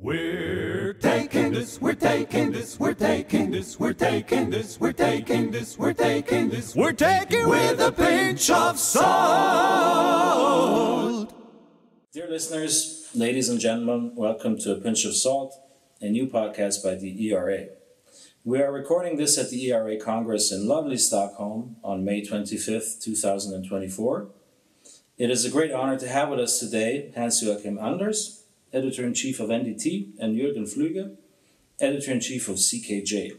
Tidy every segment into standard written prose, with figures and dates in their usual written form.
We're taking this, we're taking this, we're taking this, we're taking this, we're taking this, we're taking this, we're taking with a pinch of salt. Dear listeners, ladies and gentlemen, welcome to A Pinch of Salt, a new podcast by the ERA. We are recording this at the ERA Congress in lovely Stockholm on May 25th, 2024. It is a great honor to have with us today Hans-Joachim Anders, Editor-in-Chief of NDT, and Jürgen Floege, Editor-in-Chief of CKJ.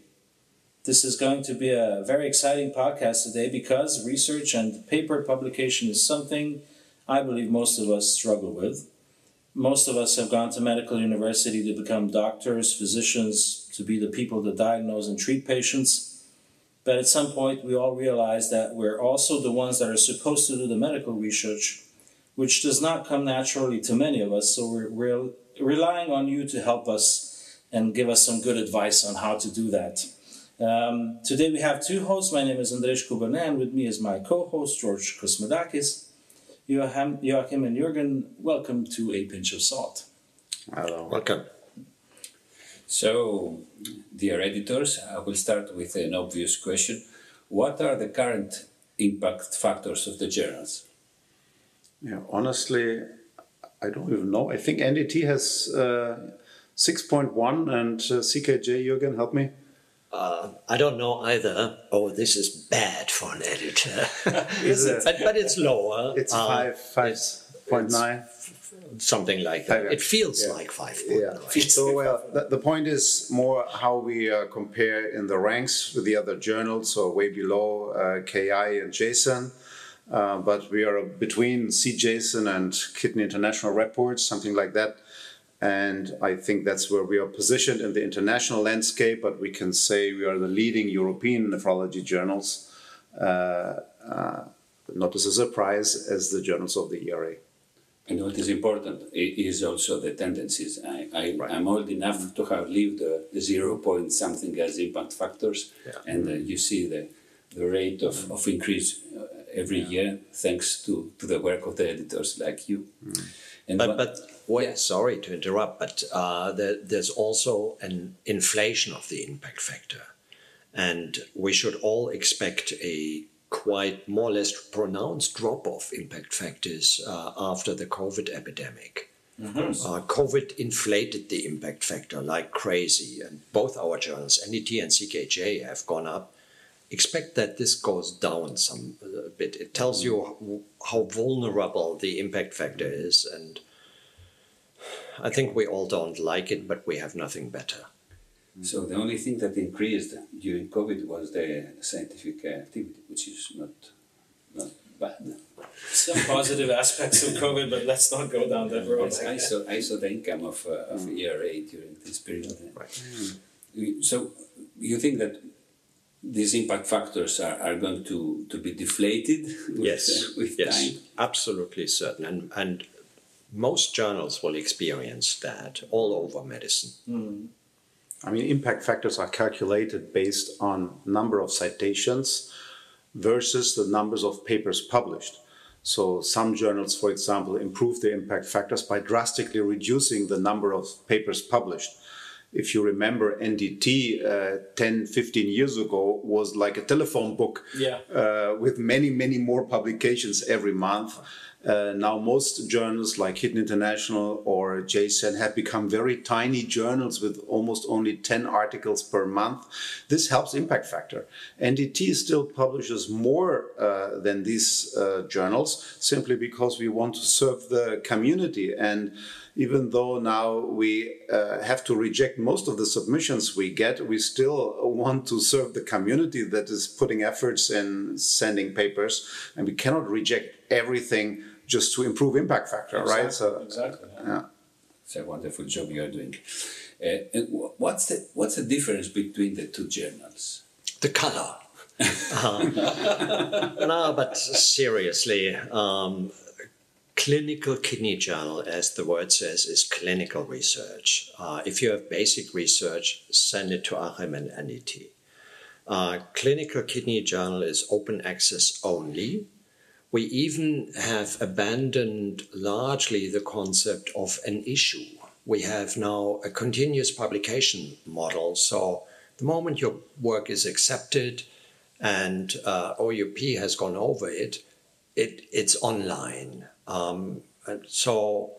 This is going to be a very exciting podcast today because research and paper publication is something I believe most of us struggle with. Most of us have gone to medical university to become doctors, physicians, to be the people that diagnose and treat patients. But at some point, we all realize that we're also the ones that are supposed to do the medical research, which does not come naturally to many of us. So we're relying on you to help us and give us some good advice on how to do that. Today we have two hosts. My name is Andres Kuberner, and with me is my co-host, George Kosmadakis. Joachim and Jürgen, welcome to A Pinch of Salt. Hello. Welcome. So, dear editors, I will start with an obvious question. What are the current impact factors of the journals? Yeah, honestly, I don't even know. I think NDT has 6.1 and CKJ, Jürgen, help me. I don't know either. Oh, this is bad for an editor. Is it? But it's lower. It's 5.9. Something like that. It feels like 5.9. Yeah. So, well, the point is more how we compare in the ranks with the other journals, so way below KI and JSON. But we are between CJSON and Kidney International Reports, something like that. And I think that's where we are positioned in the international landscape, but we can say we are the leading European nephrology journals, not as a surprise as the journals of the ERA. And what is important is also the tendencies. I'm old enough to have lived the 0 point something as impact factors, and you see the rate of increase every year thanks to the work of the editors like you. And sorry to interrupt, but there's also an inflation of the impact factor. And we should all expect a quite more or less pronounced drop of impact factors after the COVID epidemic. Mm-hmm. COVID inflated the impact factor like crazy, and both our journals, NDT and CKJ, have gone up. Expect that this goes down a bit. It tells you how vulnerable the impact factor is, and I think we all don't like it, but we have nothing better. So the only thing that increased during COVID was the scientific activity, which is not bad. Some positive aspects of COVID, but let's not go down that road. I saw the income of ERA during this period. Right. So you think that these impact factors are going to be deflated with time? Absolutely certain. And most journals will experience that all over medicine. Mm. I mean, impact factors are calculated based on number of citations versus the numbers of papers published. So some journals, for example, improve their impact factors by drastically reducing the number of papers published. If you remember, NDT 10, 15 years ago was like a telephone book with many, many more publications every month. Now most journals like Kidney International or JSON have become very tiny journals with almost only 10 articles per month. This helps impact factor. NDT still publishes more than these journals simply because we want to serve the community. And even though now we have to reject most of the submissions we get, we still want to serve the community that is putting efforts in sending papers. And we cannot reject everything just to improve impact factor, right? So, exactly. Yeah. It's a wonderful job you are doing. And what's the difference between the two journals? The color. No, but seriously, clinical kidney journal, as the word says, is clinical research. If you have basic research, send it to Achim and NDT. Clinical kidney journal is open access only. We even have abandoned largely the concept of an issue. we have now a continuous publication model. So the moment your work is accepted and OUP has gone over it, it's online. So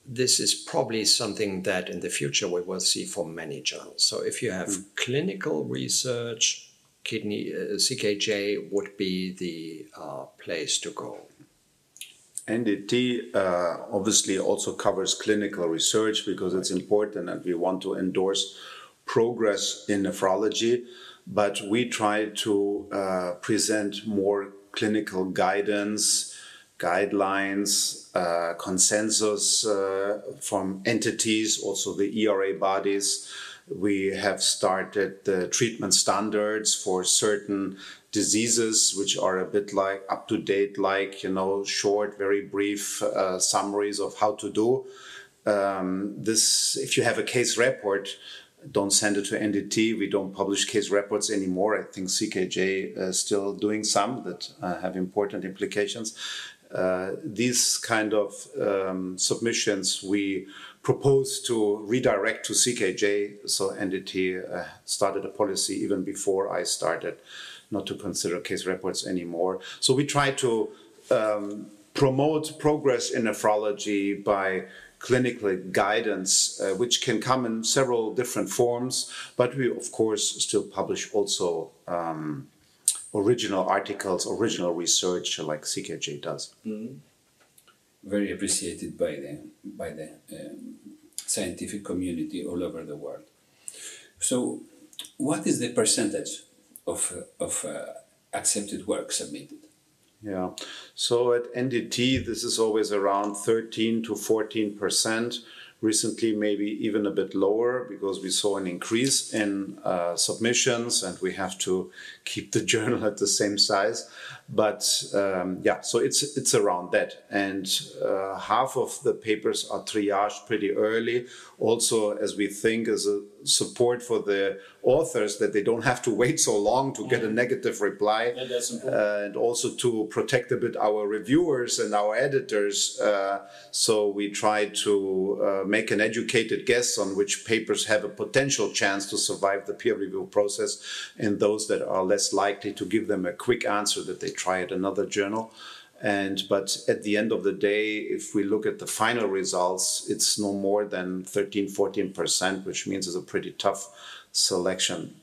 this is probably something that in the future we will see for many journals. So if you have clinical research, CKJ would be the place to go. NDT obviously also covers clinical research because it's important and we want to endorse progress in nephrology, but we try to present more clinical guidance, guidelines, consensus from entities, also the ERA bodies. We have started the treatment standards for certain diseases, which are a bit like up to date, like, short, very brief summaries of how to do this. If you have a case report, don't send it to NDT. We don't publish case reports anymore. I think CKJ is still doing some that have important implications. These kind of submissions we propose to redirect to CKJ. So NDT started a policy even before I started not to consider case reports anymore. So we try to promote progress in nephrology by clinical guidance, which can come in several different forms, but we of course still publish also original articles, original research like CKJ does. Mm-hmm. Very appreciated by the scientific community all over the world. So what is the percentage of accepted work submitted? Yeah, so at NDT, this is always around 13 to 14%. Recently, maybe even a bit lower because we saw an increase in submissions and we have to keep the journal at the same size. But so it's around that. And half of the papers are triaged pretty early. Also, as we think, as a support for the authors that they don't have to wait so long to get a negative reply. Yeah, that's important. And also to protect a bit our reviewers and our editors. So we try to make an educated guess on which papers have a potential chance to survive the peer review process and those that are less likely, to give them a quick answer that they try at another journal. But at the end of the day, if we look at the final results, it's no more than 13-14%, which means it's a pretty tough selection,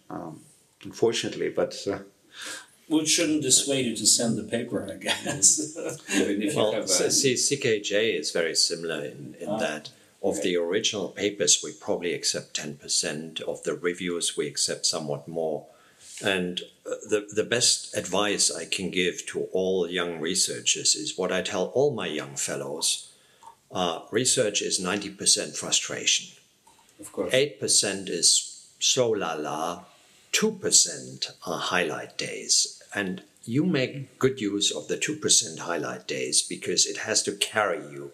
unfortunately. But which shouldn't dissuade you to send the paper, I guess. Even if you have CKJ is very similar in that. Of the original papers, we probably accept 10%. Of the reviews, we accept somewhat more. And the best advice I can give to all young researchers is what I tell all my young fellows. Research is 90% frustration. Of course. 8% is so la-la. 2% are highlight days. And you make good use of the 2% highlight days because it has to carry you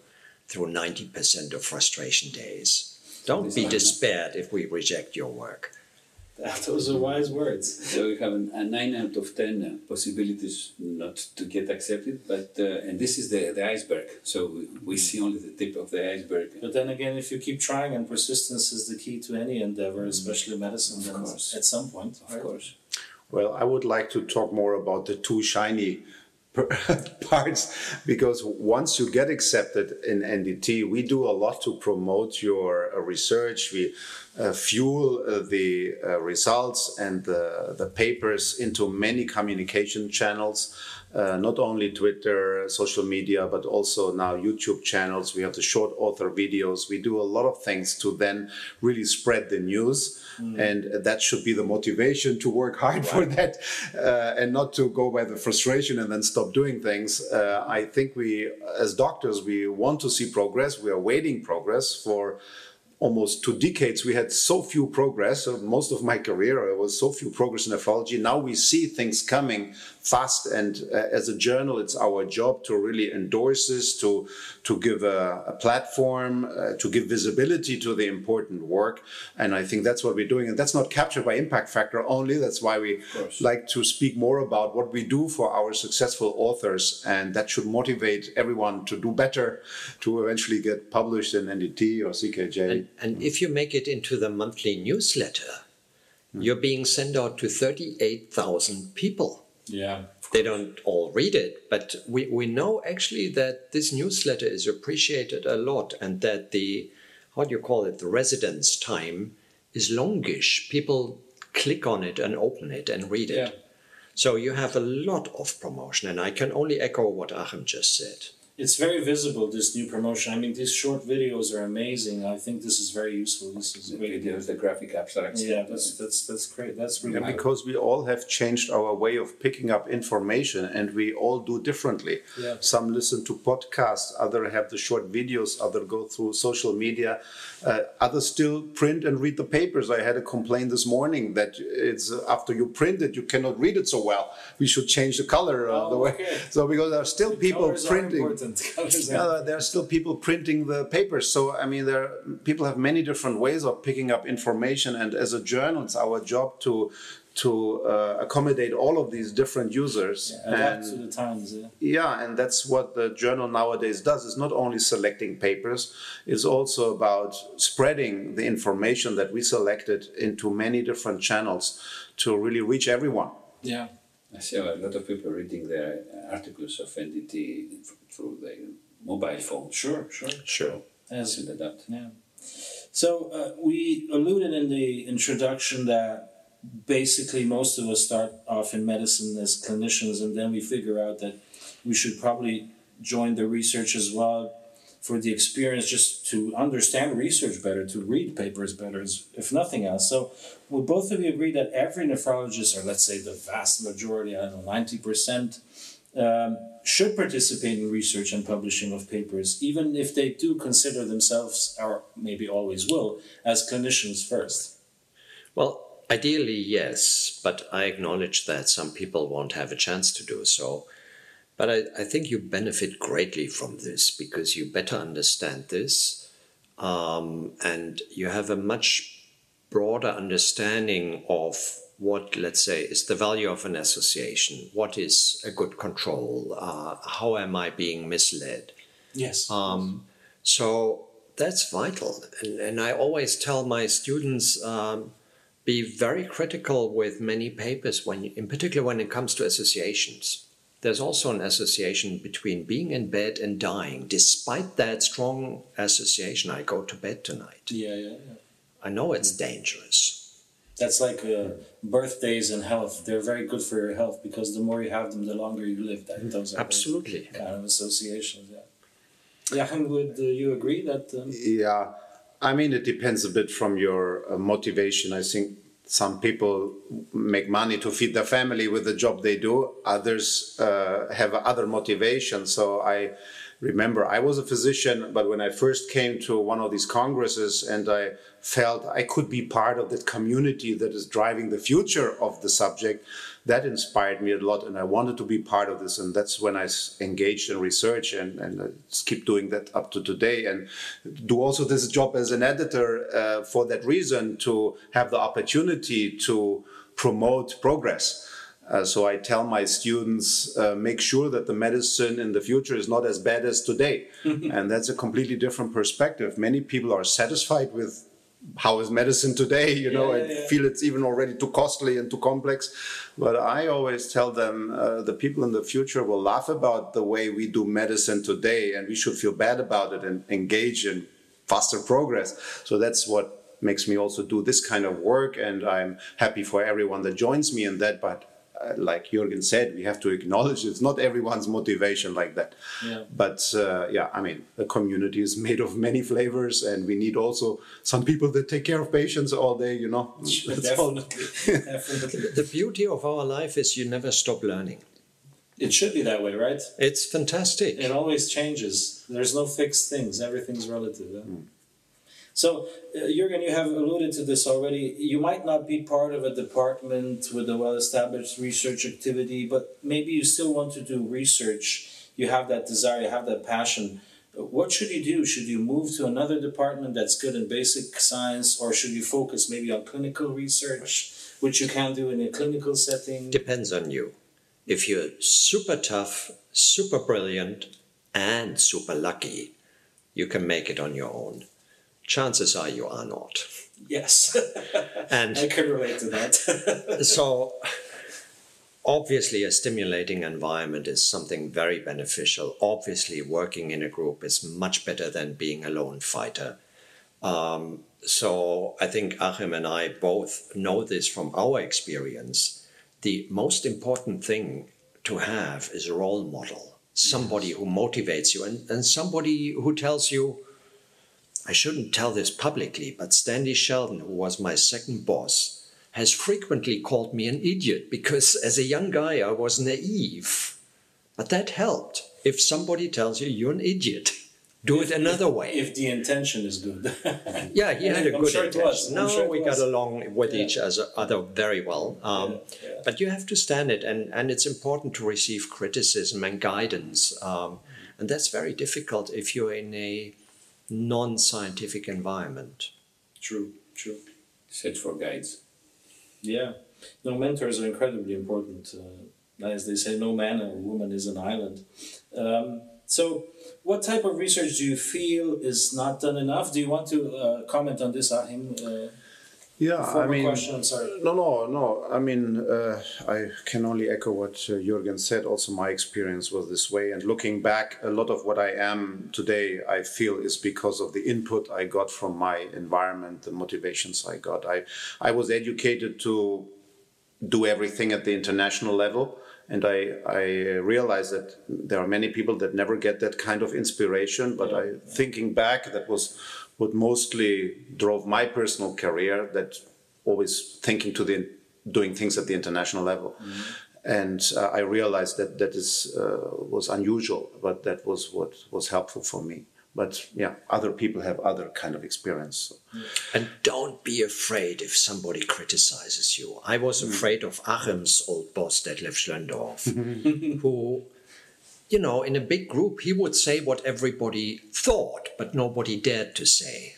through 90% of frustration days. Don't be despaired if we reject your work. Those are wise words. So we have a 9 out of 10 possibilities not to get accepted, but and this is the iceberg. So we see only the tip of the iceberg. But then again, if you keep trying, and persistence is the key to any endeavor, especially medicine, Of then course. at some point. Of course. well, I would like to talk more about the two shiny parts, because once you get accepted in NDT, we do a lot to promote your research. We fuel the results and the papers into many communication channels, not only Twitter, social media, but also now YouTube channels. We have the short author videos. We do a lot of things to then really spread the news. And that should be the motivation to work hard for that, and not to go by the frustration and then stop doing things. I think we, as doctors, we want to see progress. We are waiting progress for almost 2 decades, we had so few progress. So most of my career, there was so few progress in nephrology. Now we see things coming fast, and as a journal, it's our job to really endorse this, to give a platform, to give visibility to the important work. And I think that's what we're doing. And that's not captured by impact factor only. That's why we like to speak more about what we do for our successful authors. And that should motivate everyone to do better, to eventually get published in NDT or CKJ. And if you make it into the monthly newsletter, you're being sent out to 38,000 people. Yeah. They don't all read it, but we know actually that this newsletter is appreciated a lot, and that the residence time is longish. People click on it and open it and read it. Yeah. So you have a lot of promotion, and I can only echo what Achim just said. It's very visible, this new promotion. I mean, these short videos are amazing. I think this is very useful. This is great. Videos, the graphic abstracts. Yeah, that's great. That's really good. Because we all have changed our way of picking up information, and we all do differently. Yeah. Some listen to podcasts, others have the short videos, others go through social media, others still print and read the papers. I had a complaint this morning that it's after you print it, you cannot read it so well. We should change the color of the way. Okay. So because there are still people printing. There are still people printing the papers. So, I mean, people have many different ways of picking up information. And as a journal, it's our job to accommodate all of these different users. Yeah, adapt to the times, yeah. Yeah, and that's what the journal nowadays does. It's not only selecting papers, it's also about spreading the information that we selected into many different channels to really reach everyone. Yeah. I see a lot of people reading the articles of NDT through their mobile phone. Sure. As in that. Yeah. So we alluded in the introduction that basically most of us start off in medicine as clinicians, and then we figure out that we should probably join the research as well for the experience, just to understand research better, to read papers better, if nothing else. So would both of you agree that every nephrologist, or let's say the vast majority, 90%, should participate in research and publishing of papers, even if they do consider themselves, or maybe always will, as clinicians first? Well, ideally, yes, but I acknowledge that some people won't have a chance to do so. But I think you benefit greatly from this, because you better understand this, and you have a much broader understanding of what, let's say, is the value of an association, what is a good control, how am I being misled. Yes. So that's vital. And I always tell my students, be very critical with many papers, in particular when it comes to associations. There's also an association between being in bed and dying. Despite that strong association, I go to bed tonight. Yeah. I know it's dangerous. That's like birthdays and health. They're very good for your health, because the more you have them, the longer you live. Those are absolutely kind of associations. Yeah. Jürgen, would you agree that? Yeah, I mean, it depends a bit from your motivation. I think some people make money to feed their family with the job they do. Others have other motivations. So I remember I was a physician, but when I first came to one of these congresses and I felt I could be part of that community that is driving the future of the subject, that inspired me a lot, and I wanted to be part of this. And that's when I engaged in research, and I just keep doing that up to today, and do also this job as an editor for that reason, to have the opportunity to promote progress. So I tell my students, make sure that the medicine in the future is not as bad as today. And that's a completely different perspective. Many people are satisfied with how is medicine today, and feel it's even already too costly and too complex. But I always tell them, the people in the future will laugh about the way we do medicine today, and we should feel bad about it and engage in faster progress. So that's what makes me also do this kind of work, and I'm happy for everyone that joins me in that. But like Jürgen said, we have to acknowledge it's not everyone's motivation like that. Yeah. But I mean, the community is made of many flavors, and we need also some people that take care of patients all day, Definitely. The beauty of our life is you never stop learning. It should be that way, right? It's fantastic. It always changes. There's no fixed things. Everything's relative. So, Jürgen, you have alluded to this already. You might not be part of a department with a well-established research activity, but maybe you still want to do research. You have that desire, you have that passion. What should you do? Should you move to another department that's good in basic science, or should you focus maybe on clinical research, which you can do in a clinical setting? Depends on you. If you're super tough, super brilliant, and super lucky, you can make it on your own. Chances are you are not. Yes, and I can relate to that. So, obviously, a stimulating environment is something very beneficial. Obviously, working in a group is much better than being a lone fighter. So, I think Achim and I both know this from our experience. The most important thing to have is a role model, somebody who motivates you, and somebody who tells you, I shouldn't tell this publicly, but Stanley Sheldon, who was my second boss, has frequently called me an idiot because as a young guy I was naive. But that helped. If somebody tells you you're an idiot, do it another way. If the intention is good. Yeah, he had a good intention. No, we got along with each other very well. But you have to stand it, and it's important to receive criticism and guidance. And that's very difficult if you're in a non-scientific environment. True. Search for guides. Yeah. No, mentors are incredibly important. As they say, no man or woman is an island. So, what type of research do you feel is not done enough? Do you want to comment on this, Achim? Question, sorry. No. I mean, I can only echo what Jürgen said. Also, my experience was this way. And looking back, a lot of what I am today, I feel is because of the input I got from my environment, the motivations I got. I was educated to do everything at the international level. And I realized that there are many people that never get that kind of inspiration. But thinking back, that was what mostly drove my personal career, that always thinking to doing things at the international level. And I realized that was unusual, but that was what was helpful for me. But yeah, other people have other kind of experience. So. And don't be afraid if somebody criticizes you. I was afraid of Achim's old boss, Detlef Schlöndorff, who, you know, in a big group, he would say what everybody thought, but nobody dared to say.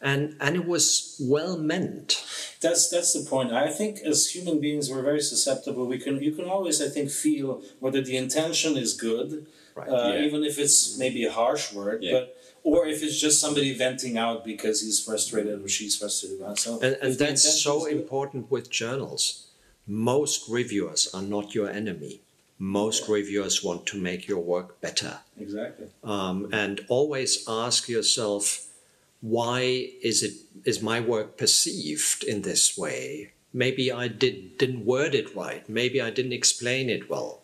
And it was well meant. That's the point. I think as human beings, we're very susceptible. You can always, I think, feel whether the intention is good, even if it's maybe a harsh word, or if it's just somebody venting out because he's frustrated or she's frustrated. So and that's so important with journals. Most reviewers are not your enemy. Most reviewers want to make your work better. Exactly. And always ask yourself, why is my work perceived in this way? Maybe I didn't word it right. Maybe I didn't explain it well.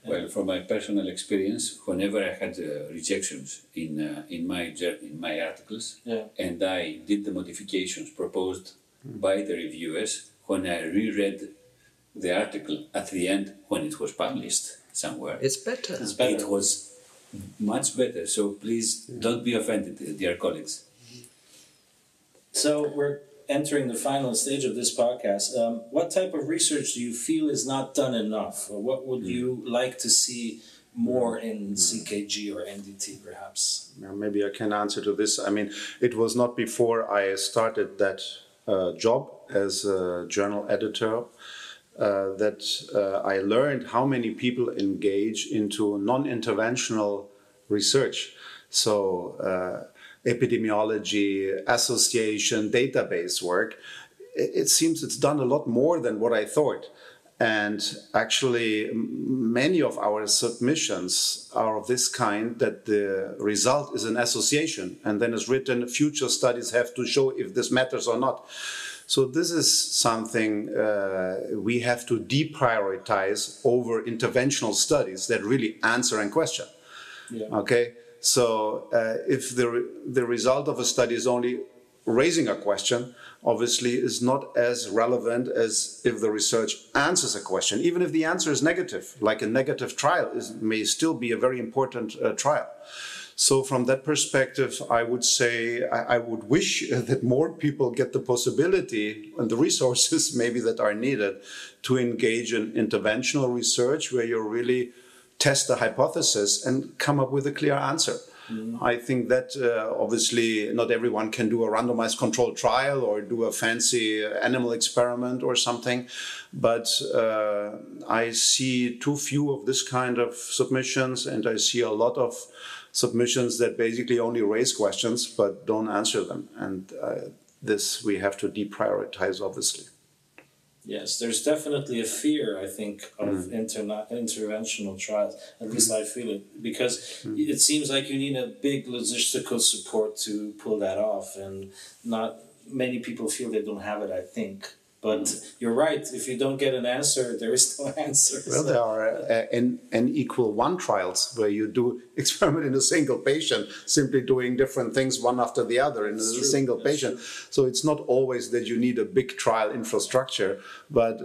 Well, from my personal experience, whenever I had rejections in my articles, and I did the modifications proposed by the reviewers, when I reread the article at the end, when it was published somewhere, it's better. It was much better. So please don't be offended, dear colleagues. So we're entering the final stage of this podcast. What type of research do you feel is not done enough? Or what would you like to see more in CKJ or NDT, perhaps? Maybe I can answer to this. I mean, it was not before I started that job as a journal editor that I learned how many people engage into non-interventional research. So epidemiology, association, database work, it seems it's done a lot more than what I thought. And actually, many of our submissions are of this kind, that the result is an association, and then it's written, future studies have to show if this matters or not. So this is something we have to deprioritize over interventional studies that really answer and question. Okay? So if the result of a study is only raising a question, obviously is not as relevant as if the research answers a question. Even if the answer is negative, like a negative trial may still be a very important trial. So from that perspective, I would say I would wish that more people get the possibility and the resources maybe that are needed to engage in interventional research where you really test the hypothesis and come up with a clear answer. I think that obviously not everyone can do a randomized controlled trial or do a fancy animal experiment or something, but I see too few of this kind of submissions, and I see a lot of submissions that basically only raise questions but don't answer them, and this we have to deprioritize, obviously. Yes, there's definitely a fear, I think, of interventional trials. At least I feel it, because it seems like you need a big logistical support to pull that off, and not many people feel they don't have it, I think. But you're right, if you don't get an answer, there is no answer. Well, there are N=1 trials where you do experiment in a single patient, simply doing different things one after the other in a single patient. So it's not always that you need a big trial infrastructure, but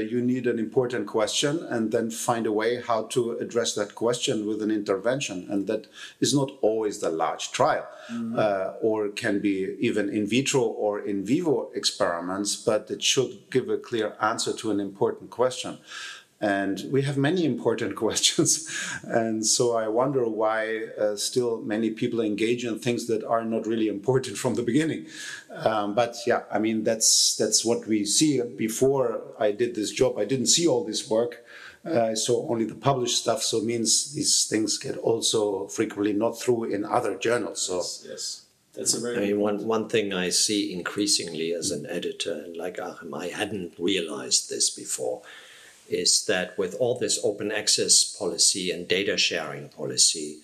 you need an important question and then find a way how to address that question with an intervention. And that is not always the large trial, or can be even in vitro or in vivo experiments, but it should give a clear answer to an important question. And we have many important questions. And so I wonder why still many people engage in things that are not really important from the beginning. But yeah, I mean, that's what we see. Before I did this job, I didn't see all this work. I saw only the published stuff. So it means these things get also frequently not through in other journals. So yes. That's a very one thing I see increasingly as an editor, and like Achim, I hadn't realized this before, is that with all this open access policy and data sharing policy,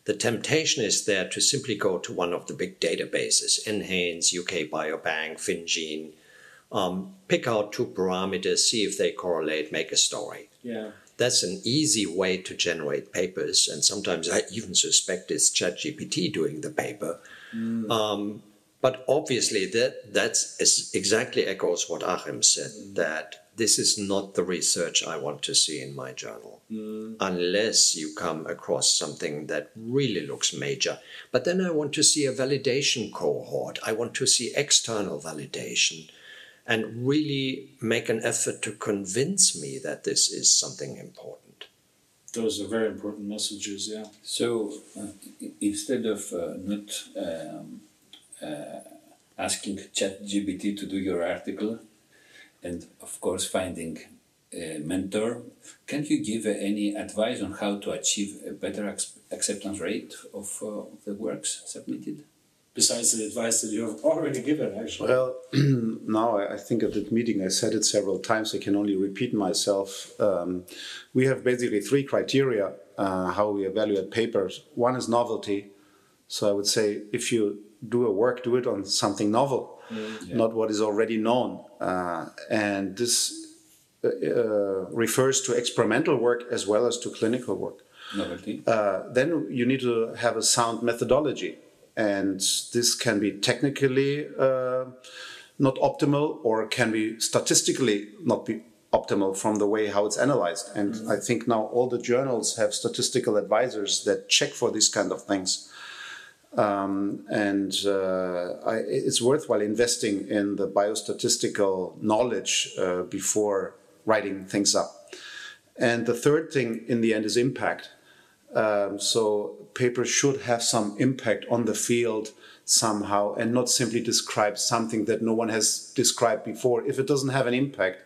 the temptation is there to simply go to one of the big databases, NHANES, UK Biobank, FinGene, pick out 2 parameters, see if they correlate, make a story. Yeah. That's an easy way to generate papers, and sometimes I even suspect it's ChatGPT doing the paper. But obviously that's exactly echoes what Achim said, that this is not the research I want to see in my journal, unless you come across something that really looks major. But then I want to see a validation cohort. I want to see external validation and really make an effort to convince me that this is something important. Those are very important messages, yeah. So instead of not asking ChatGPT to do your article, and of course finding a mentor, can you give any advice on how to achieve a better acceptance rate of the works submitted? Besides the advice that you have already given, actually. Well, now I think at that meeting I said it several times, I can only repeat myself. We have basically 3 criteria how we evaluate papers. One is novelty. So I would say if you do a work, do it on something novel, not what is already known. And this refers to experimental work as well as to clinical work. Novelty. Then you need to have a sound methodology. And this can be technically not optimal, or can be statistically not be optimal from the way how it's analyzed. And I think now all the journals have statistical advisors that check for these kind of things. It's worthwhile investing in the biostatistical knowledge before writing things up. And the third thing in the end is impact. So papers should have some impact on the field somehow, and not simply describe something that no one has described before. If it doesn't have an impact,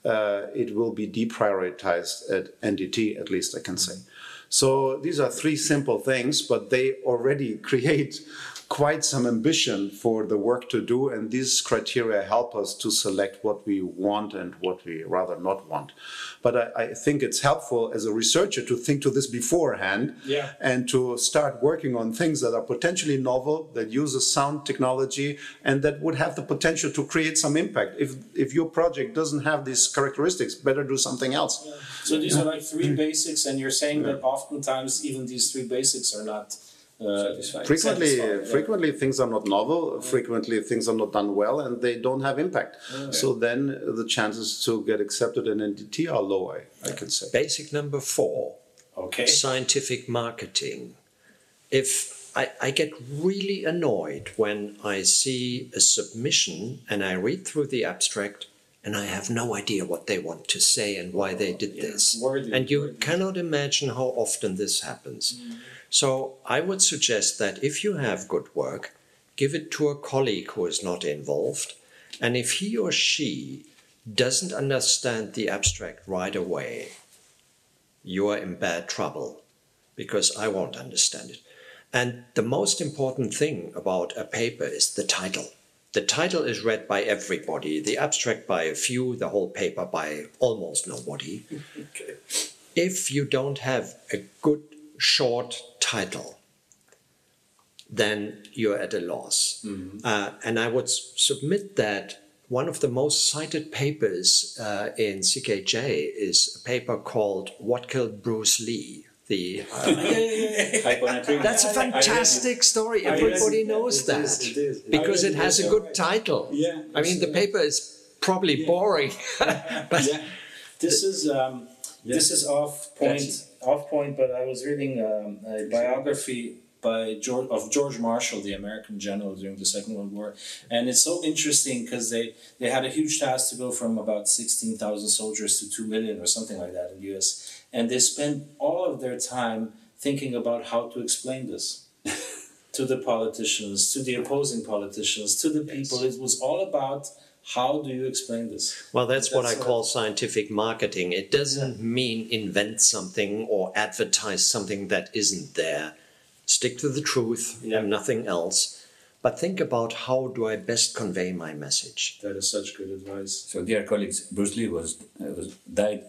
it will be deprioritized at NDT, at least I can say. So these are 3 simple things, but they already create quite some ambition for the work to do, and these criteria help us to select what we want and what we rather not want. But I think it's helpful as a researcher to think to this beforehand, and to start working on things that are potentially novel, that use a sound technology, and that would have the potential to create some impact. If your project doesn't have these characteristics, better do something else. Yeah. So these are like 3 basics, and you're saying that oftentimes even these 3 basics are not frequently things are not novel, frequently things are not done well, and they don't have impact. So then the chances to get accepted in NDT are low, I can say. Basic number 4, scientific marketing. If I get really annoyed when I see a submission and I read through the abstract and I have no idea what they want to say and why they did this. And you cannot imagine how often this happens. So I would suggest that if you have good work, give it to a colleague who is not involved. And if he or she doesn't understand the abstract right away, you are in bad trouble, because I won't understand it. And the most important thing about a paper is the title. The title is read by everybody, the abstract by a few, the whole paper by almost nobody. Okay. If you don't have a good short title, then you're at a loss. And I would submit that one of the most cited papers in CKJ is a paper called What Killed Bruce Lee? That's a fantastic story. Everybody knows that because it has a good title. Yeah, I mean, the paper is probably boring, but this is off point. But I was reading a biography by George Marshall, the American general during the Second World War, and it's so interesting because they had a huge task to go from about 16,000 soldiers to 2 million or something like that in the U.S. And they spent all of their time thinking about how to explain this to the politicians, to the opposing politicians, to the people. It was all about how do you explain this? Well, that's what I call scientific marketing. It doesn't mean invent something or advertise something that isn't there. Stick to the truth and nothing else. But think about how do I best convey my message. That is such good advice. So, dear colleagues, Bruce Lee died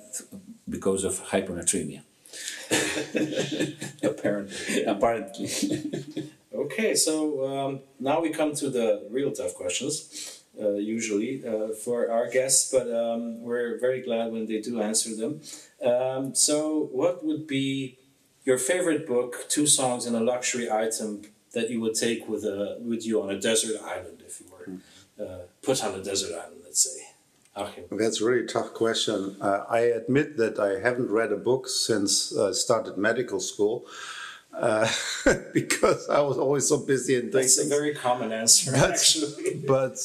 because of hyponatremia. Apparently. Okay, so now we come to the real tough questions, usually for our guests, but we're very glad when they do answer them. So what would be your favorite book, 2 songs, and a luxury item that you would take with you on a desert island if you were put on a desert island, let's say? Achim. That's a really tough question. I admit that I haven't read a book since I started medical school because I was always so busy in doing things. That's a very common answer, actually. But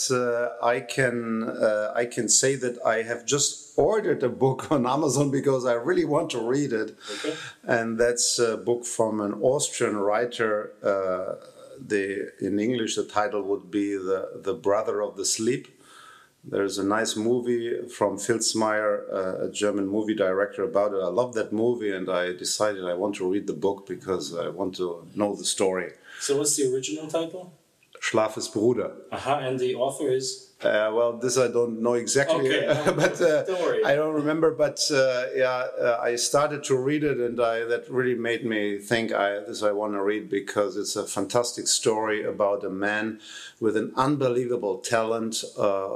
I can say that I have just ordered a book on Amazon because I really want to read it. Okay. And that's a book from an Austrian writer. In English, the title would be The Brother of the Sleep. There's a nice movie from Filzmeier, a German movie director, about it. I love that movie, and I decided I want to read the book because I want to know the story. So what's the original title? Schlaf ist Bruder. And the author is? Well, this I don't know exactly, but don't worry. I don't remember. But I started to read it, and that really made me think I want to read, because it's a fantastic story about a man with an unbelievable talent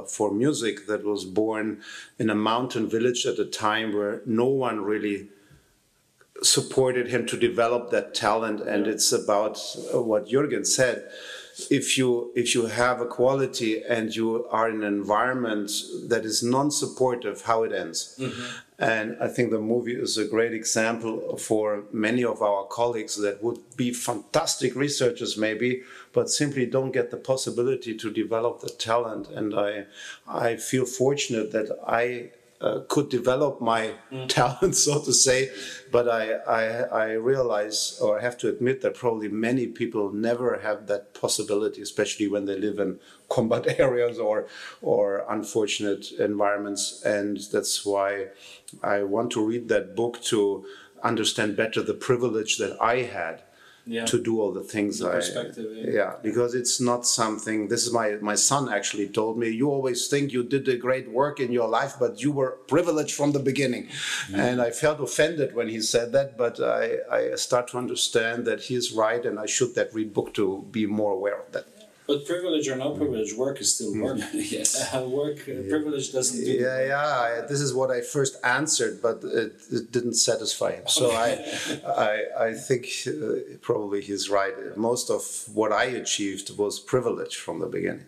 for music that was born in a mountain village at a time where no one really supported him to develop that talent. And it's about what Jürgen said. If you have a quality and you are in an environment that is non-supportive, how it ends. And I think the movie is a great example for many of our colleagues that would be fantastic researchers maybe, but simply don't get the possibility to develop the talent. And I feel fortunate that I could develop my talent, so to say, but I realize, or I have to admit, that probably many people never have that possibility, especially when they live in combat areas or unfortunate environments. And that's why I want to read that book to understand better the privilege that I had. To do all the things because it's not something. This is my son actually told me, you always think you did a great work in your life, but you were privileged from the beginning. And I felt offended when he said that, but I start to understand that he is right, and I should read book to be more aware of that. But privilege or no privilege, work is still work. Yes. Privilege doesn't do This is what I first answered, but it didn't satisfy him. So I think probably he's right. Most of what I achieved was privilege from the beginning.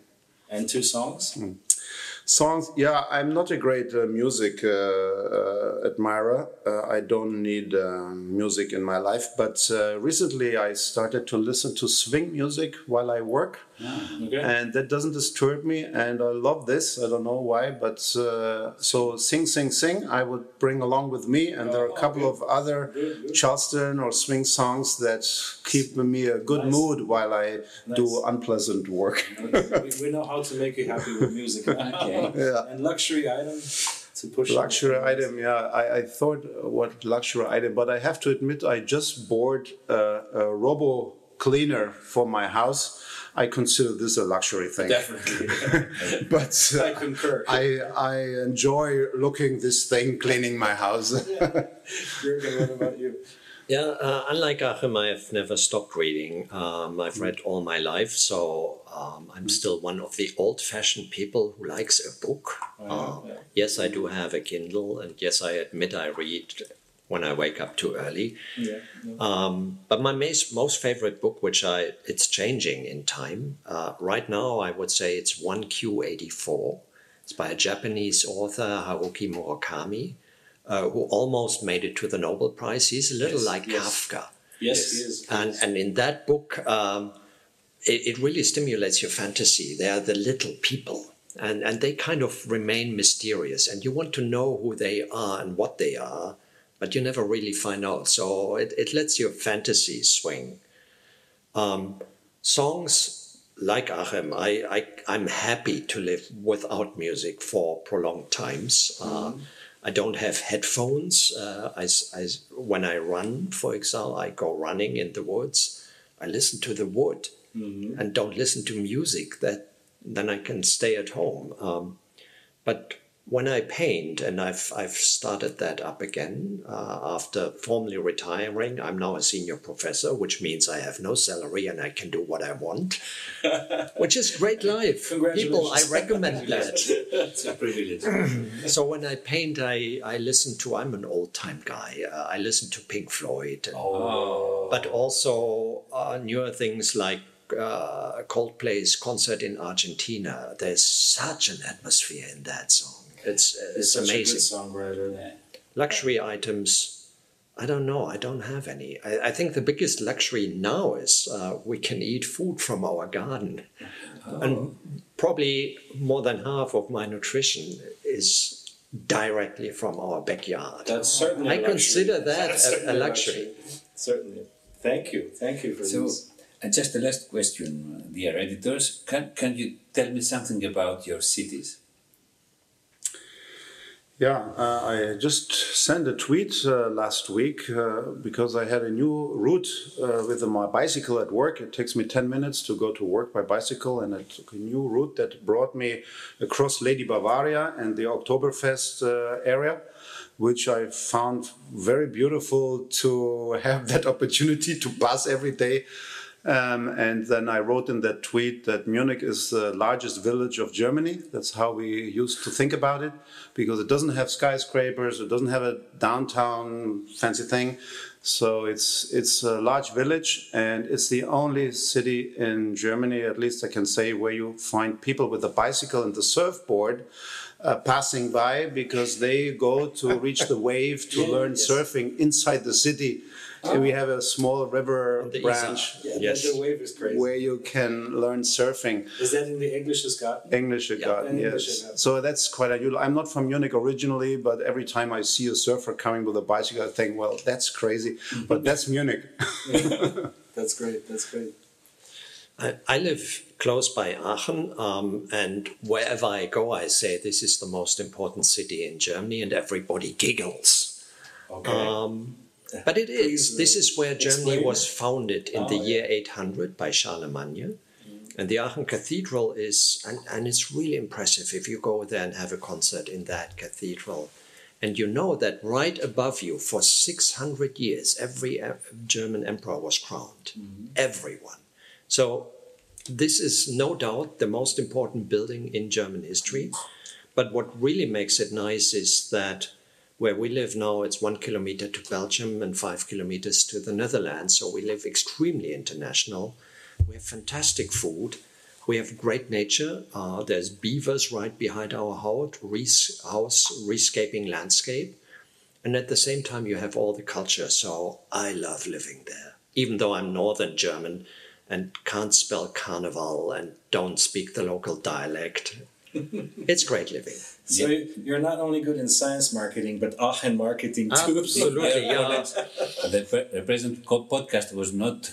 And 2 songs? Songs, yeah, I'm not a great music admirer. I don't need music in my life, but recently I started to listen to swing music while I work, and that doesn't disturb me, and I love this. I don't know why, but so Sing, Sing, Sing, I would bring along with me, and there are a couple of other Charleston or swing songs that keep me a good mood while I do unpleasant work. We know how to make you happy with music. Yeah. And luxury item to push. Luxury item, yeah. I thought what luxury item, but I have to admit I just bought a robo cleaner for my house. I consider this a luxury thing. Definitely. But I concur. I enjoy looking this thing cleaning my house. Jürgen, what about you? Yeah, unlike Achim, I've never stopped reading. I've read all my life, so I'm still one of the old-fashioned people who likes a book. Yes, I do have a Kindle, and yes, I admit I read when I wake up too early. But my most favorite book, it's changing in time. Right now, I would say it's 1Q84. It's by a Japanese author, Haruki Murakami. Who almost made it to the Nobel Prize. He's a little like Kafka. Yes, he is. And in that book, it really stimulates your fantasy. They are the little people, and they kind of remain mysterious. And you want to know who they are and what they are, but you never really find out. So it lets your fantasy swing. Songs like Achim, I'm happy to live without music for prolonged times. I don't have headphones. When I run, for example, I go running in the woods. I listen to the wood and don't listen to music. Then I can stay at home. But when I paint, and I've started that up again after formally retiring, I'm now a senior professor, which means I have no salary and I can do what I want, which is great life. People, I recommend that. It's a privilege. So when I paint, I listen to, I'm an old-time guy, I listen to Pink Floyd, but also newer things like Coldplay's concert in Argentina. There's such an atmosphere in that song. It's amazing. Such a good songwriter. Yeah. Luxury items, I don't know. I don't have any. I think the biggest luxury now is we can eat food from our garden. And probably more than half of my nutrition is directly from our backyard. That's certainly I consider that a luxury. Certainly. Thank you for this. And just the last question, dear editors. Can you tell me something about your cities? Yeah, I just sent a tweet last week because I had a new route with my bicycle at work. It takes me 10 minutes to go to work by bicycle, and I took a new route that brought me across Lady Bavaria and the Oktoberfest area, which I found very beautiful to have that opportunity to pass every day. And then I wrote in that tweet that Munich is the largest village of Germany. That's how we used to think about it, because it doesn't have skyscrapers, it doesn't have a downtown fancy thing. So it's a large village, and it's the only city in Germany, at least I can say, where you find people with a bicycle and the surfboard passing by, because they go to reach the wave to learn surfing inside the city. We have a small river branch The wave is crazy. where you can learn surfing. Is that in the Englische Garten? Englische Garten, yes. So that's quite unusual. I'm not from Munich originally, but every time I see a surfer coming with a bicycle, I think, well, that's crazy. But that's Munich. That's great. That's great. I live close by Aachen, and wherever I go, I say this is the most important city in Germany, and everybody giggles. Okay. But it is. This is where Germany was founded in the year 800 by Charlemagne. And the Aachen Cathedral is, and it's really impressive if you go there and have a concert in that cathedral. And you know that right above you for 600 years, every German emperor was crowned. Everyone. So this is no doubt the most important building in German history. But what really makes it nice is that where we live now, it's 1 kilometer to Belgium and 5 kilometers to the Netherlands. So we live extremely international. We have fantastic food. We have great nature. There's beavers right behind our house, rescaping landscape. And at the same time, you have all the culture. So I love living there. Even though I'm Northern German and can't spell carnival and don't speak the local dialect, it's great living. So you're not only good in science marketing, but Aachen marketing too. Absolutely, yeah. The present podcast was not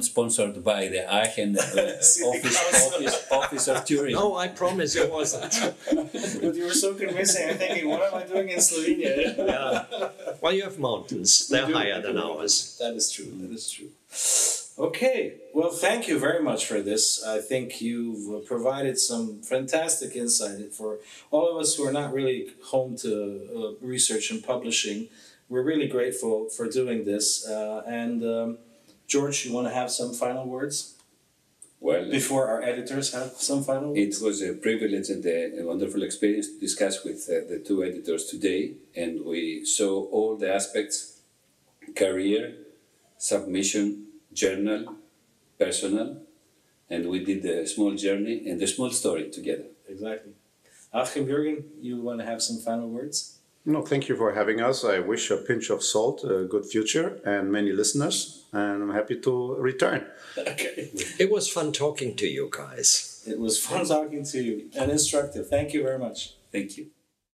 sponsored by the Aachen office of tourism. No, I promise it wasn't. But you were so convincing. I'm thinking, what am I doing in Slovenia? Yeah. Well, you have mountains. They're higher than ours. That is true. That is true. Okay, well, thank you very much for this. I think you've provided some fantastic insight for all of us who are not really home to research and publishing. We're really grateful for doing this. George, you want to have some final words? Well, before our editors have some final words? It was a privilege and a wonderful experience to discuss with the two editors today, and we saw all the aspects: career, submission, journal, personal, and we did a small journey and a small story together. Exactly. Achim, Jürgen, you want to have some final words? No, thank you for having us. I wish a pinch of salt a good future and many listeners, and I'm happy to return. Okay. It was fun talking to you guys. It was fun talking to you and instructive. Thank you very much. Thank you.